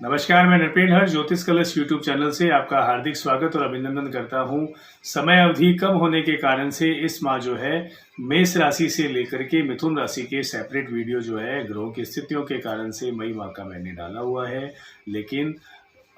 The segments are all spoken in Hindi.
नमस्कार, मैं नृपेंद्र हर ज्योतिष कलश यूट्यूब चैनल से आपका हार्दिक स्वागत और अभिनंदन करता हूं। समय अवधि कम होने के कारण से इस माह जो है मेष राशि से लेकर के मिथुन राशि के सेपरेट वीडियो जो है ग्रहों की स्थितियों के कारण से मई माह का मैंने डाला हुआ है, लेकिन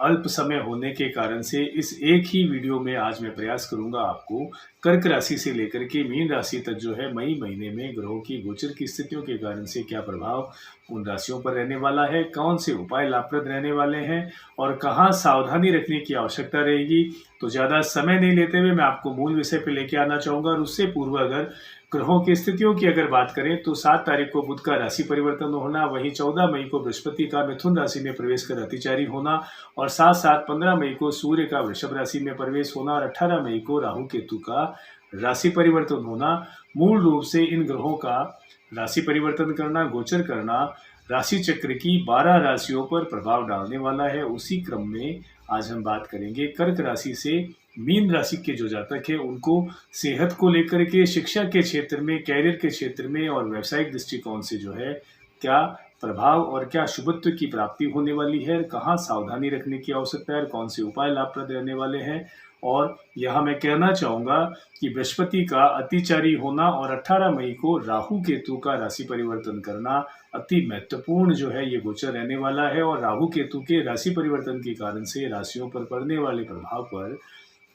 अल्प समय होने के कारण से इस एक ही वीडियो में आज मैं प्रयास करूंगा आपको कर्क राशि से लेकर के मीन राशि तक जो है मई महीने में ग्रहों की गोचर की स्थितियों के कारण से क्या प्रभाव उन राशियों पर रहने वाला है, कौन से उपाय लाभप्रद रहने वाले हैं और कहाँ सावधानी रखने की आवश्यकता रहेगी। तो ज़्यादा समय नहीं लेते हुए मैं आपको मूल विषय पर लेके आना चाहूँगा। और उससे पूर्व अगर ग्रहों की स्थितियों की अगर बात करें तो 7 तारीख को बुध का राशि परिवर्तन होना, वहीं 14 मई को बृहस्पति का मिथुन राशि में प्रवेश कर अतिचारी होना और साथ साथ 15 मई को सूर्य का वृषभ राशि में प्रवेश होना और 18 मई को राहु केतु का राशि परिवर्तन होना मूल रूप से इन ग्रहों का राशि परिवर्तन करना, गोचर करना राशि चक्र की 12 राशियों पर प्रभाव डालने वाला है। उसी क्रम में आज हम बात करेंगे कर्क राशि से मीन राशि के जो जातक है उनको सेहत को लेकर के, शिक्षा के क्षेत्र में, कैरियर के क्षेत्र में और व्यावसायिक दृष्टिकोण से जो है क्या प्रभाव और क्या शुभत्व की प्राप्ति होने वाली है, कहाँ सावधानी रखने की आवश्यकता है और कौन से उपाय लाभप्रद रहने वाले हैं। और यहाँ मैं कहना चाहूँगा कि बृहस्पति का अतिचारी होना और 18 मई को राहु केतु का राशि परिवर्तन करना अति महत्वपूर्ण जो है ये गोचर रहने वाला है। और राहु केतु के राशि परिवर्तन के कारण से राशियों पर पड़ने वाले प्रभाव पर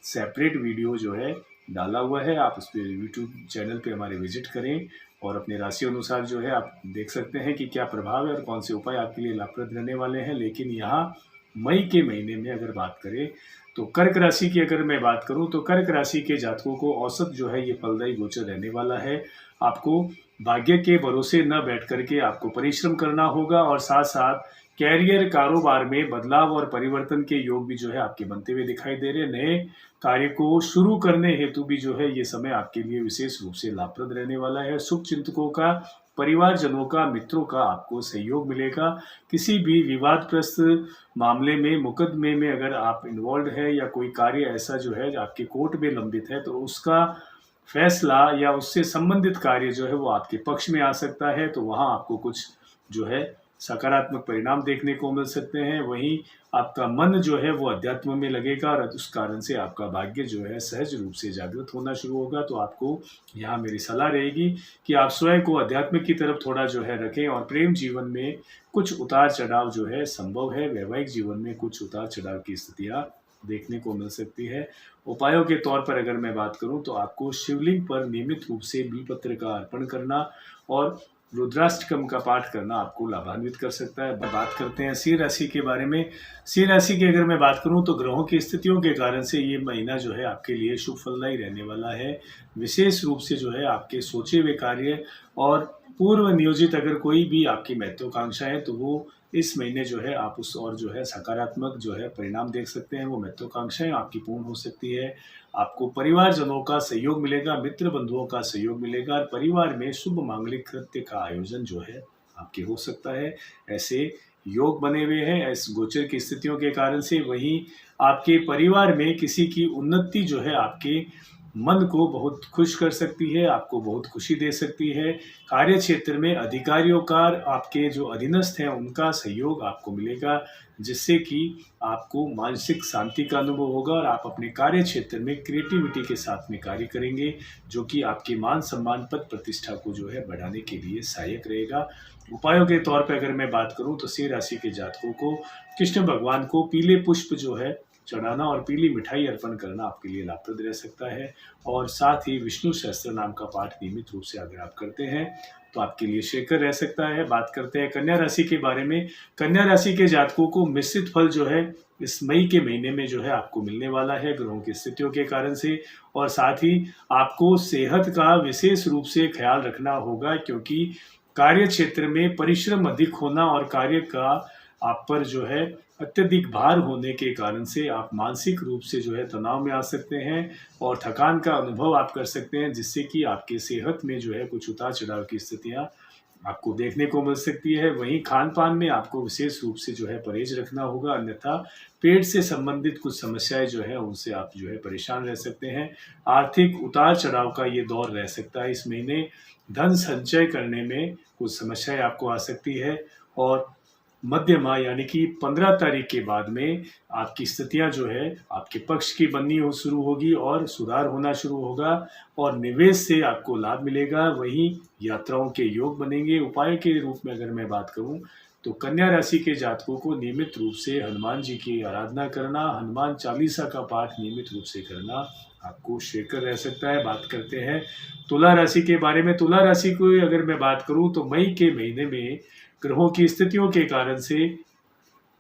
सेपरेट वीडियो जो है डाला हुआ है। आप उस पर यूट्यूब चैनल पे हमारे विजिट करें और अपने राशि अनुसार जो है आप देख सकते हैं कि क्या प्रभाव है और कौन से उपाय आपके लिए लाभप्रद रहने वाले हैं। लेकिन यहाँ मई के महीने में अगर बात करें तो कर्क राशि की अगर मैं बात करूं तो कर्क राशि के जातकों को औसत जो है ये फलदायी गोचर रहने वाला है। आपको भाग्य के भरोसे न बैठ करके आपको परिश्रम करना होगा और साथ साथ कैरियर, कारोबार में बदलाव और परिवर्तन के योग भी जो है आपके बनते हुए दिखाई दे रहे हैं। नए कार्य को शुरू करने हेतु भी जो है ये समय आपके लिए विशेष रूप से लाभप्रद रहने वाला है। शुभ चिंतकों का, परिवारजनों का, मित्रों का आपको सहयोग मिलेगा। किसी भी विवादग्रस्त मामले में, मुकदमे में अगर आप इन्वॉल्व है या कोई कार्य ऐसा जो है आपके कोर्ट में लंबित है तो उसका फैसला या उससे संबंधित कार्य जो है वो आपके पक्ष में आ सकता है। तो वहाँ आपको कुछ जो है सकारात्मक परिणाम देखने को मिल सकते हैं। वहीं आपका मन जो है वो अध्यात्म में लगेगा और उस कारण से आपका भाग्य जो है सहज रूप से जागृत होना शुरू होगा। तो आपको यहाँ मेरी सलाह रहेगी कि आप स्वयं को अध्यात्म की तरफ थोड़ा जो है रखें और प्रेम जीवन में कुछ उतार चढ़ाव जो है संभव है, वैवाहिक जीवन में कुछ उतार चढ़ाव की स्थितियाँ देखने को मिल सकती है। उपायों के तौर पर अगर मैं बात करूं तो आपको शिवलिंग पर नियमित रूप से बिलपत्र का अर्पण करना और रुद्राष्टकम का पाठ करना आपको लाभान्वित कर सकता है। बात करते हैं सिंह राशि के बारे में। सिंह राशि की अगर मैं बात करूं तो ग्रहों की स्थितियों के कारण से ये महीना जो है आपके लिए शुभ फलदायी रहने वाला है। विशेष रूप से जो है आपके सोचे हुए कार्य और पूर्व नियोजित अगर कोई भी आपकी महत्वाकांक्षा है तो वो इस महीने जो है आप उस और जो है सकारात्मक जो है परिणाम देख सकते हैं। वो महत्वाकांक्षाएं आपकी पूर्ण हो सकती है। आपको परिवारजनों का सहयोग मिलेगा, मित्र बंधुओं का सहयोग मिलेगा और परिवार में शुभ मांगलिक कृत्य का आयोजन जो है आपके हो सकता है। ऐसे योग बने हुए हैं इस गोचर की स्थितियों के कारण से। वहीं आपके परिवार में किसी की उन्नति जो है आपके मन को बहुत खुश कर सकती है, आपको बहुत खुशी दे सकती है। कार्य क्षेत्र में अधिकारियों का, आपके जो अधीनस्थ हैं उनका सहयोग आपको मिलेगा, जिससे कि आपको मानसिक शांति का अनुभव होगा और आप अपने कार्य क्षेत्र में क्रिएटिविटी के साथ में कार्य करेंगे, जो कि आपके मान सम्मान, पद प्रतिष्ठा को जो है बढ़ाने के लिए सहायक रहेगा। उपायों के तौर पर अगर मैं बात करूं तो सिंह राशि के जातकों को कृष्ण भगवान को पीले पुष्प जो है चढ़ाना और पीली मिठाई अर्पण करना आपके लिए लाभप्रद रह सकता है। और साथ ही विष्णु सहस्त्र नाम का पाठ नियमित रूप से अगर आप करते हैं तो आपके लिए श्रेयकर रह सकता है। बात करते हैं कन्या राशि के बारे में। कन्या राशि के जातकों को मिश्रित फल जो है इस मई के महीने में जो है आपको मिलने वाला है ग्रहों की स्थितियों के कारण से। और साथ ही आपको सेहत का विशेष रूप से ख्याल रखना होगा, क्योंकि कार्य क्षेत्र में परिश्रम अधिक होना और कार्य का आप पर जो है अत्यधिक भार होने के कारण से आप मानसिक रूप से जो है तनाव में आ सकते हैं और थकान का अनुभव आप कर सकते हैं, जिससे कि आपके सेहत में जो है कुछ उतार चढ़ाव की स्थितियां आपको देखने को मिल सकती है। वहीं खान पान में आपको विशेष रूप से जो है परहेज रखना होगा, अन्यथा पेट से संबंधित कुछ समस्याएं जो है उनसे आप जो है परेशान रह सकते हैं। आर्थिक उतार चढ़ाव का ये दौर रह सकता है इस महीने। धन संचय करने में कुछ समस्याएं आपको आ सकती है और मध्यमा यानी कि 15 तारीख के बाद में आपकी स्थितियां जो है आपके पक्ष की बननी हो शुरू होगी और सुधार होना शुरू होगा और निवेश से आपको लाभ मिलेगा। वहीं यात्राओं के योग बनेंगे। उपाय के रूप में अगर मैं बात करूं तो कन्या राशि के जातकों को नियमित रूप से हनुमान जी की आराधना करना, हनुमान चालीसा का पाठ नियमित रूप से करना आपको शेकर रह सकता है। बात करते हैं तुला राशि के बारे में। तुला राशि को अगर मैं बात करूं तो मई के महीने में ग्रहों की स्थितियों के कारण से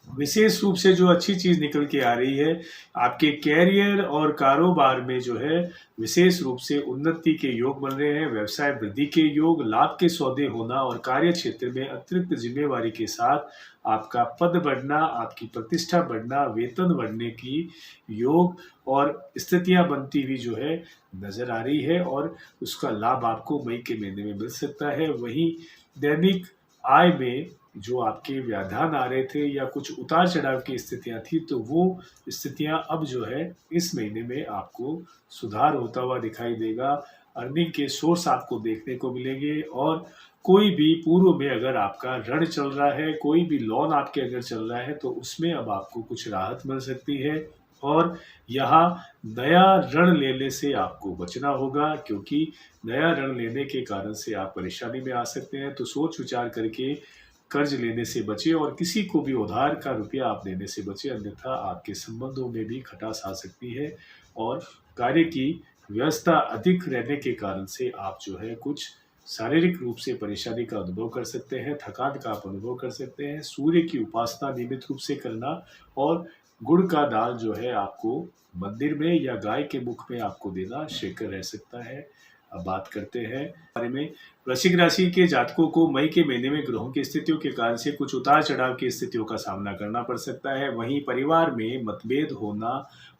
विशेष रूप से जो अच्छी चीज निकल के आ रही है, आपके कैरियर और कारोबार में जो है विशेष रूप से उन्नति के योग बन रहे हैं, व्यवसाय वृद्धि के योग, लाभ के सौदे होना और कार्य क्षेत्र में अतिरिक्त जिम्मेवारी के साथ आपका पद बढ़ना, आपकी प्रतिष्ठा बढ़ना, वेतन बढ़ने की योग और स्थितियां बनती हुई जो है नजर आ रही है और उसका लाभ आपको मई के महीने में मिल सकता है। वहीं दैनिक आय में जो आपके व्यवधान आ रहे थे या कुछ उतार चढ़ाव की स्थितियां थी, तो वो स्थितियां अब जो है इस महीने में आपको सुधार होता हुआ दिखाई देगा। अर्निंग के सोर्स आपको देखने को मिलेंगे और कोई भी पूर्व में अगर आपका ऋण चल रहा है, कोई भी लोन आपके अगर चल रहा है, तो उसमें अब आपको कुछ राहत मिल सकती है। और यहाँ नया ऋण लेने से आपको बचना होगा, क्योंकि नया ऋण लेने के कारण से आप परेशानी में आ सकते हैं। तो सोच विचार करके कर्ज लेने से बचे और किसी को भी उधार का रुपया आप देने से बचे, अन्यथा आपके संबंधों में भी खटास आ सकती है और कार्य की व्यवस्था अधिक रहने के कारण से आप जो है कुछ शारीरिक रूप से परेशानी का अनुभव कर सकते हैं, थकान का आप अनुभव कर सकते हैं। सूर्य की उपासना नियमित रूप से करना और गुड़ का दाल जो है आपको मंदिर में या गाय के मुख में आपको देना शेकर रह सकता है। अब बात करते हैं बारे में वृश्चिक राशि के जातकों को मई के महीने में ग्रहों की स्थितियों के कारण से कुछ उतार चढ़ाव की स्थितियों का सामना करना पड़ सकता है। वहीं परिवार में मतभेद होना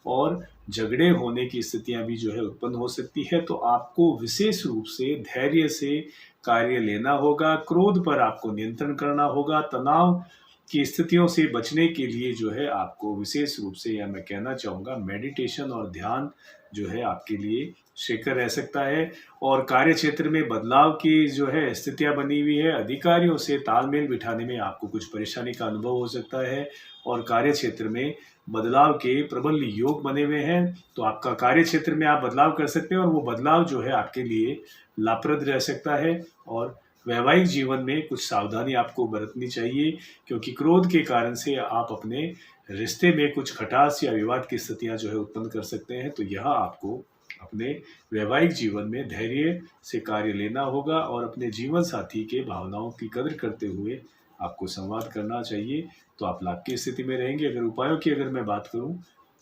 और झगड़े होने की स्थितियां भी जो है उत्पन्न हो सकती है। तो आपको विशेष रूप से धैर्य से कार्य लेना होगा, क्रोध पर आपको नियंत्रण करना होगा। तनाव की स्थितियों से बचने के लिए जो है आपको विशेष रूप से, या मैं कहना चाहूँगा, मेडिटेशन और ध्यान जो है आपके लिए शेकर रह सकता है। और कार्य क्षेत्र में बदलाव की जो है स्थितियां बनी हुई है, अधिकारियों से तालमेल बिठाने में आपको कुछ परेशानी का अनुभव हो सकता है और कार्य क्षेत्र में बदलाव के प्रबल योग बने हुए हैं। तो आपका कार्य क्षेत्र में आप बदलाव कर सकते हैं और वो बदलाव जो है आपके लिए लाभप्रद रह सकता है। और वैवाहिक जीवन में कुछ सावधानी आपको बरतनी चाहिए, क्योंकि क्रोध के कारण से आप अपने रिश्ते में कुछ खटास या विवाद की स्थितियां जो है उत्पन्न कर सकते हैं। तो यह आपको अपने वैवाहिक जीवन में धैर्य से कार्य लेना होगा और अपने जीवन साथी के भावनाओं की कदर करते हुए आपको संवाद करना चाहिए, तो आप लाभ की स्थिति में रहेंगे। अगर उपायों की अगर मैं बात करूं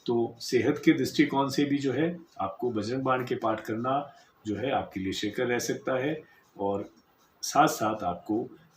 तो सेहत के दृष्टिकोण से भी जो है आपको बजरंग बाण के पाठ करना जो है आपके लिए शेकर रह सकता है और साथ साथ आपको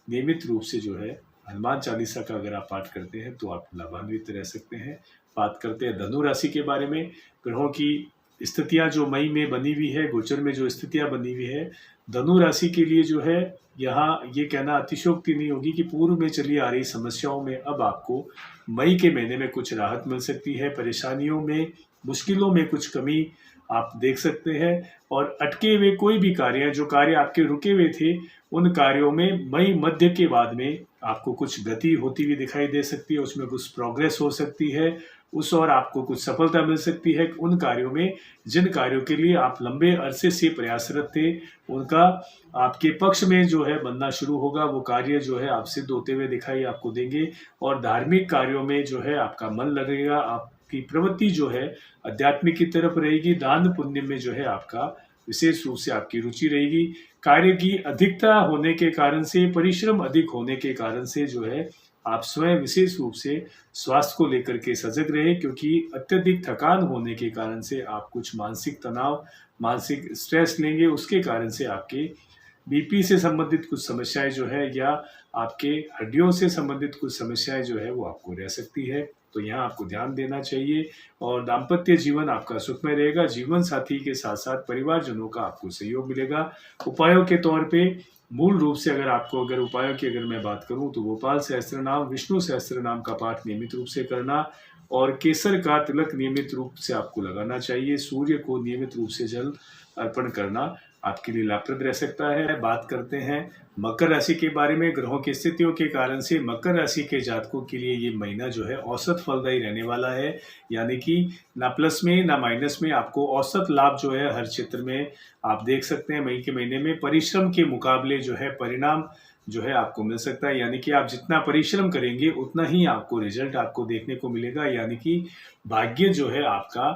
नियमित रूप से जो है हनुमान चालीसा का अगर आप पाठ करते हैं तो आप लाभान्वित रह सकते हैं। बात करते हैं धनु राशि के बारे में। ग्रहों की स्थितियां जो मई में बनी हुई है, गोचर में जो स्थितियां बनी हुई है, धनु राशि के लिए जो है यहाँ ये कहना अतिशयोक्ति नहीं होगी कि पूर्व में चली आ रही समस्याओं में अब आपको मई के महीने में कुछ राहत मिल सकती है। परेशानियों में, मुश्किलों में कुछ कमी आप देख सकते हैं और अटके हुए कोई भी कार्य, जो कार्य आपके रुके हुए थे, उन कार्यों में मई मध्य के बाद में आपको कुछ गति होती हुई दिखाई दे सकती है, उसमें कुछ प्रोग्रेस हो सकती है, उस और आपको कुछ सफलता मिल सकती है उन कार्यों में जिन कार्यों के लिए आप लंबे अरसे से प्रयासरत थे, उनका आपके पक्ष में जो है बनना शुरू होगा। वो कार्य जो है आप सिद्ध होते हुए दिखाई आपको देंगे और धार्मिक कार्यों में जो है आपका मन लगेगा, आपकी प्रवृत्ति जो है अध्यात्मिक की तरफ रहेगी, दान पुण्य में जो है आपका विशेष रूप से आपकी रुचि रहेगी। कार्य की अधिकता होने के कारण से, परिश्रम अधिक होने के कारण से जो है आप स्वयं विशेष रूप से स्वास्थ्य को लेकर के सजग रहे, क्योंकि अत्यधिक थकान होने के कारण से आप कुछ मानसिक तनाव, मानसिक स्ट्रेस लेंगे, उसके कारण से आपके बीपी से संबंधित कुछ समस्याएं जो है या आपके हड्डियों से संबंधित कुछ समस्याएं जो है वो आपको रह सकती है। तो यहाँ आपको ध्यान देना चाहिए और दाम्पत्य जीवन आपका सुखमय रहेगा। जीवन साथी के साथ साथ परिवारजनों का आपको सहयोग मिलेगा। उपायों के तौर पे मूल रूप से अगर उपायों की अगर मैं बात करूं तो गोपाल सहस्त्र नाम, विष्णु सहस्त्र नाम का पाठ नियमित रूप से करना और केसर का तिलक नियमित रूप से आपको लगाना चाहिए। सूर्य को नियमित रूप से जल अर्पण करना आपके लिए लाभप्रद रह सकता है। बात करते हैं मकर राशि के बारे में। ग्रहों की स्थितियों के कारण से मकर राशि के जातकों के लिए ये महीना जो है औसत फलदायी रहने वाला है, यानी कि ना प्लस में ना माइनस में आपको औसत लाभ जो है हर क्षेत्र में आप देख सकते हैं। मई के महीने में परिश्रम के मुकाबले जो है परिणाम जो है आपको मिल सकता है, यानी कि आप जितना परिश्रम करेंगे उतना ही आपको रिजल्ट आपको देखने को मिलेगा, यानी कि भाग्य जो है आपका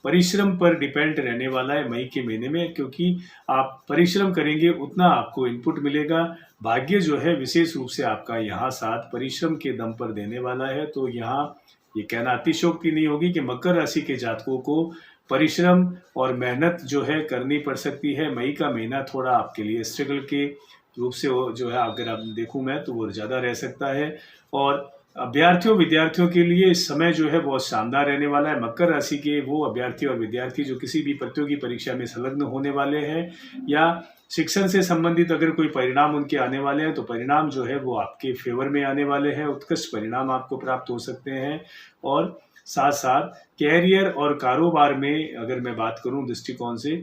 परिश्रम पर डिपेंड रहने वाला है मई के महीने में, क्योंकि आप परिश्रम करेंगे उतना आपको इनपुट मिलेगा। भाग्य जो है विशेष रूप से आपका यहाँ साथ परिश्रम के दम पर देने वाला है। तो यहाँ ये कहना अतिशयोक्ति नहीं होगी कि मकर राशि के जातकों को परिश्रम और मेहनत जो है करनी पड़ सकती है। मई का महीना थोड़ा आपके लिए स्ट्रगल के रूप से वो जो है अगर आप देखूं मैं तो वो ज़्यादा रह सकता है। और विद्यार्थियों के लिए इस समय जो है बहुत शानदार रहने वाला है। मकर राशि के वो अभ्यर्थी और विद्यार्थी जो किसी भी प्रतियोगी परीक्षा में संलग्न होने वाले हैं या शिक्षण से संबंधित अगर कोई परिणाम उनके आने वाले हैं तो परिणाम जो है वो आपके फेवर में आने वाले हैं, उत्कृष्ट परिणाम आपको प्राप्त हो सकते हैं। और साथ साथ कैरियर और कारोबार में अगर मैं बात करूं दृष्टिकोण से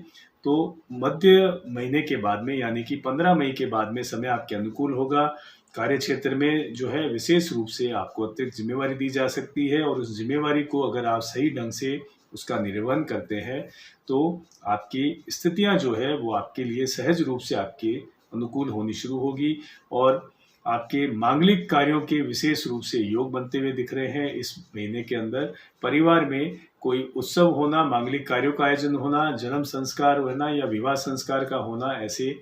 तो मध्य महीने के बाद में यानी कि 15 मई के बाद में समय आपके अनुकूल होगा। कार्य क्षेत्र में जो है विशेष रूप से आपको अतिरिक्त जिम्मेवारी दी जा सकती है और उस जिम्मेवारी को अगर आप सही ढंग से उसका निर्वहन करते हैं तो आपकी स्थितियां जो है वो आपके लिए सहज रूप से आपके अनुकूल होनी शुरू होगी और आपके मांगलिक कार्यों के विशेष रूप से योग बनते हुए दिख रहे हैं। इस महीने के अंदर परिवार में कोई उत्सव होना, मांगलिक कार्यों का आयोजन होना, जन्म संस्कार होना या विवाह संस्कार का होना, ऐसे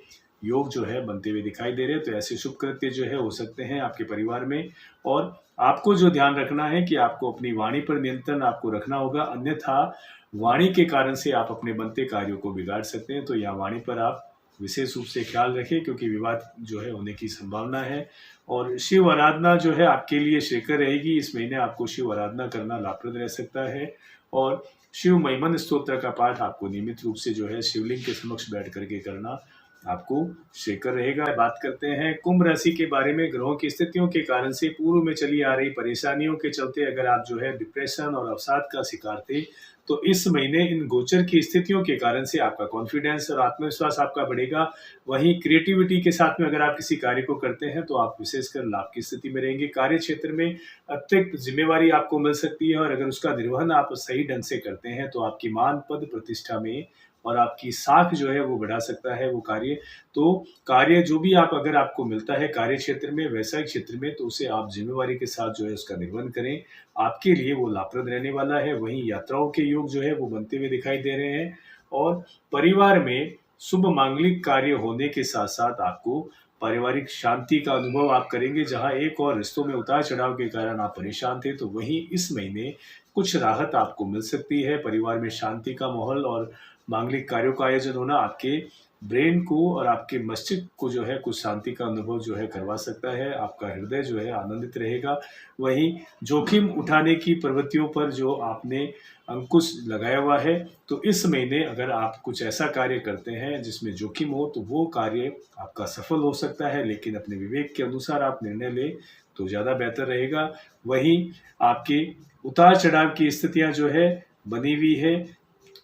योग जो है बनते हुए दिखाई दे रहे हैं। तो ऐसे शुभ कृत्य जो है हो सकते हैं आपके परिवार में। और आपको जो ध्यान रखना है कि आपको अपनी वाणी पर नियंत्रण आपको रखना होगा, अन्यथा वाणी के कारण से आप अपने बनते कार्यों को बिगाड़ सकते हैं। तो यहाँ वाणी पर आप विशेष रूप से ख्याल रखें क्योंकि विवाद जो है होने की संभावना है। और शिव आराधना जो है आपके लिए श्रेयकर रहेगी। इस महीने आपको शिव आराधना करना लाभप्रद रह सकता है और शिव महिमन स्तोत्र का पाठ आपको नियमित रूप से जो है शिवलिंग के समक्ष बैठ करके करना आपको श्रेयकर रहेगा। बात करते हैं कुंभ राशि के बारे में। ग्रहों की स्थितियों के कारण से पूर्व में चली आ रही परेशानियों के चलते अगर आप जो है डिप्रेशन और अवसाद का शिकार थे तो इस महीने इन गोचर की स्थितियों के कारण से आपका कॉन्फिडेंस और आत्मविश्वास आपका बढ़ेगा। वहीं क्रिएटिविटी के साथ में अगर आप किसी कार्य को करते हैं तो आप विशेषकर लाभ की स्थिति में रहेंगे। कार्य क्षेत्र में अतिरिक्त जिम्मेवारी आपको मिल सकती है और अगर उसका निर्वहन आप सही ढंग से करते हैं तो आपकी मान पद प्रतिष्ठा में और आपकी साख जो है वो बढ़ा सकता है वो कार्य। तो कार्य जो भी आप अगर आपको मिलता है कार्य क्षेत्र में, व्यवसायिक क्षेत्र में, तो उसे आप जिम्मेवारी के साथ जो है उसका निर्वहन करें, आपके लिए वो लाभप्रद रहने वाला है। वहीं यात्राओं के योग जो है वो बनते हुए दिखाई दे रहे हैं और परिवार में शुभ मांगलिक कार्य होने के साथ साथ आपको पारिवारिक शांति का अनुभव आप करेंगे। जहां एक और रिश्तों में उतार चढ़ाव के कारण आप परेशान थे तो वहीं इस महीने कुछ राहत आपको मिल सकती है। परिवार में शांति का माहौल और मांगलिक कार्यों का आयोजन होना आपके ब्रेन को और आपके मस्तिष्क को जो है कुछ शांति का अनुभव जो है करवा सकता है। आपका हृदय जो है आनंदित रहेगा। वहीं जोखिम उठाने की प्रवृत्तियों पर जो आपने अंकुश लगाया हुआ है तो इस महीने अगर आप कुछ ऐसा कार्य करते हैं जिसमें जोखिम हो तो वो कार्य आपका सफल हो सकता है, लेकिन अपने विवेक के अनुसार आप निर्णय लें तो ज़्यादा बेहतर रहेगा। वहीं आपके उतार चढ़ाव की स्थितियां जो है बनी हुई है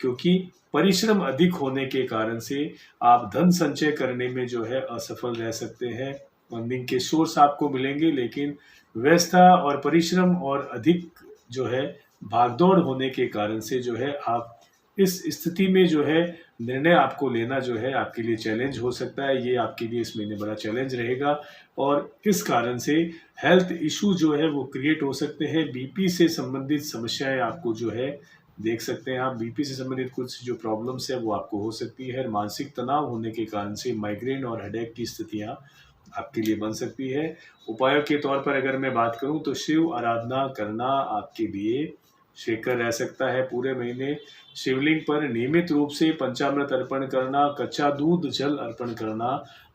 क्योंकि परिश्रम अधिक होने के कारण से आप धन संचय करने में जो है असफल रह सकते हैं। फंडिंग के सोर्स आपको मिलेंगे लेकिन व्यस्तता और परिश्रम और अधिक जो है भागदौड़ होने के कारण से जो है आप इस स्थिति में जो है निर्णय आपको लेना जो है आपके लिए चैलेंज हो सकता है। ये आपके लिए इस महीने बड़ा चैलेंज रहेगा और इस कारण से हेल्थ इशू जो है वो क्रिएट हो सकते हैं। बीपी से संबंधित समस्याएं आपको जो है देख सकते हैं। आप बीपी से संबंधित कुछ जो प्रॉब्लम्स है वो आपको हो सकती है। मानसिक तनाव होने के कारण से माइग्रेन और हेडेक की स्थितियां आपके लिए बन सकती है। उपायों के तौर पर अगर मैं बात करूं तो शिव आराधना करना आपके लिए श्रेयकर रह सकता है। पूरे महीने शिवलिंग पर नियमित रूप से पंचामृत अर्पण करना, कच्चा दूध जल अर्पण करना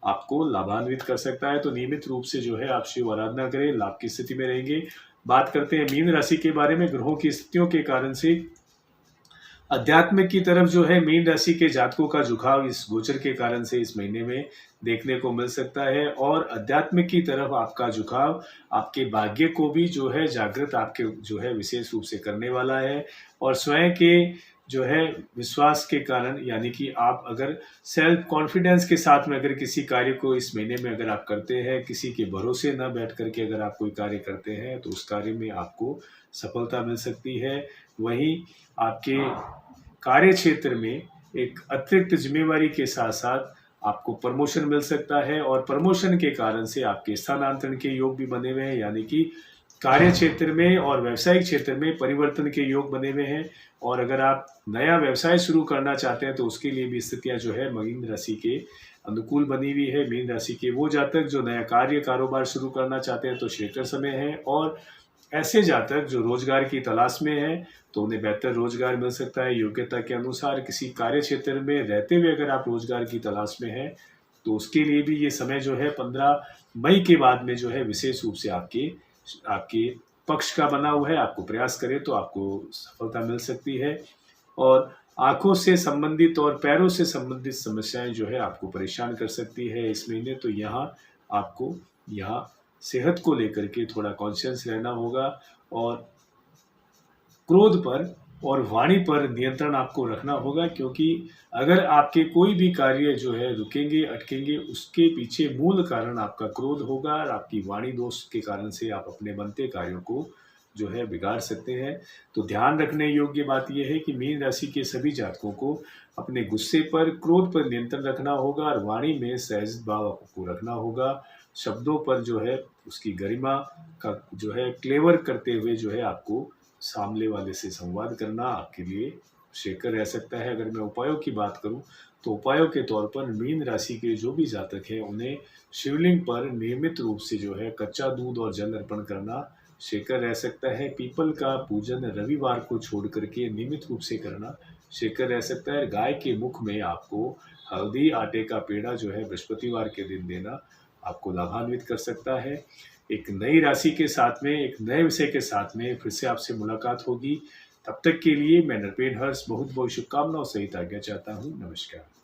आपको लाभान्वित कर सकता है। तो नियमित रूप से जो है आप शिव आराधना करें, लाभ की स्थिति में रहेंगे। बात करते हैं मीन राशि के बारे में। ग्रहों की स्थितियों के कारण से अध्यात्म की तरफ जो है मीन राशि के जातकों का झुकाव इस गोचर के कारण से इस महीने में देखने को मिल सकता है और अध्यात्म की तरफ आपका झुकाव आपके भाग्य को भी जो है जागृत आपके जो है विशेष रूप से करने वाला है और स्वयं के जो है विश्वास के कारण, यानी कि आप अगर सेल्फ कॉन्फिडेंस के साथ में अगर किसी कार्य को इस महीने में अगर आप करते हैं, किसी के भरोसे न बैठ करके अगर आप कोई कार्य करते हैं तो उस कार्य में आपको सफलता मिल सकती है। वहीं आपके कार्य क्षेत्र में एक अतिरिक्त जिम्मेवारी के साथ साथ आपको प्रमोशन मिल सकता है और प्रमोशन के कारण से आपके स्थानांतरण के योग भी बने हुए हैं, यानी कि कार्य क्षेत्र में और व्यवसायिक क्षेत्र में परिवर्तन के योग बने हुए हैं। और अगर आप नया व्यवसाय शुरू करना चाहते हैं तो उसके लिए भी स्थितियां जो है मीन राशि के अनुकूल बनी हुई है। मीन राशि के वो जातक जो नया कार्य कारोबार शुरू करना चाहते हैं तो श्रेयकर समय है, और ऐसे जातक जो रोजगार की तलाश में है तो उन्हें बेहतर रोजगार मिल सकता है। योग्यता के अनुसार किसी कार्य क्षेत्र में रहते हुए अगर आप रोजगार की तलाश में हैं तो उसके लिए भी ये समय जो है 15 मई के बाद में जो है विशेष रूप से आपके आपके पक्ष का बना हुआ है। आपको प्रयास करें तो आपको सफलता मिल सकती है। और आंखों से संबंधित और पैरों से संबंधित समस्याएं जो है आपको परेशान कर सकती है इस महीने, तो यहाँ आपको यहाँ सेहत को लेकर के थोड़ा कॉन्शियस रहना होगा और क्रोध पर और वाणी पर नियंत्रण आपको रखना होगा, क्योंकि अगर आपके कोई भी कार्य जो है रुकेंगे, अटकेंगे, उसके पीछे मूल कारण आपका क्रोध होगा और आपकी वाणी दोष के कारण से आप अपने बनते कार्यों को जो है बिगाड़ सकते हैं। तो ध्यान रखने योग्य बात यह है कि मीन राशि के सभी जातकों को अपने गुस्से पर, क्रोध पर नियंत्रण रखना होगा और वाणी में सहज भाव को रखना होगा। शब्दों पर जो है उसकी गरिमा का जो है क्लेवर करते हुए जो है आपको सामने वाले से संवाद करना आपके लिए श्रेयकर रह सकता है। अगर मैं उपायों की बात करूं तो उपायों के तौर पर मीन राशि के जो भी जातक हैं उन्हें शिवलिंग पर नियमित रूप से जो है कच्चा दूध और जल अर्पण करना श्रेयकर रह सकता है। पीपल का पूजन रविवार को छोड़ करके नियमित रूप से करना श्रेयकर रह सकता है। गाय के मुख में आपको हल्दी आटे का पेड़ा जो है बृहस्पतिवार के दिन देना आपको लाभान्वित कर सकता है। एक नई राशि के साथ में, एक नए विषय के साथ में फिर से आपसे मुलाकात होगी। तब तक के लिए मैं नरपेन हर्ष बहुत बहुत शुभकामनाओं सहित आज्ञा चाहता हूँ। नमस्कार।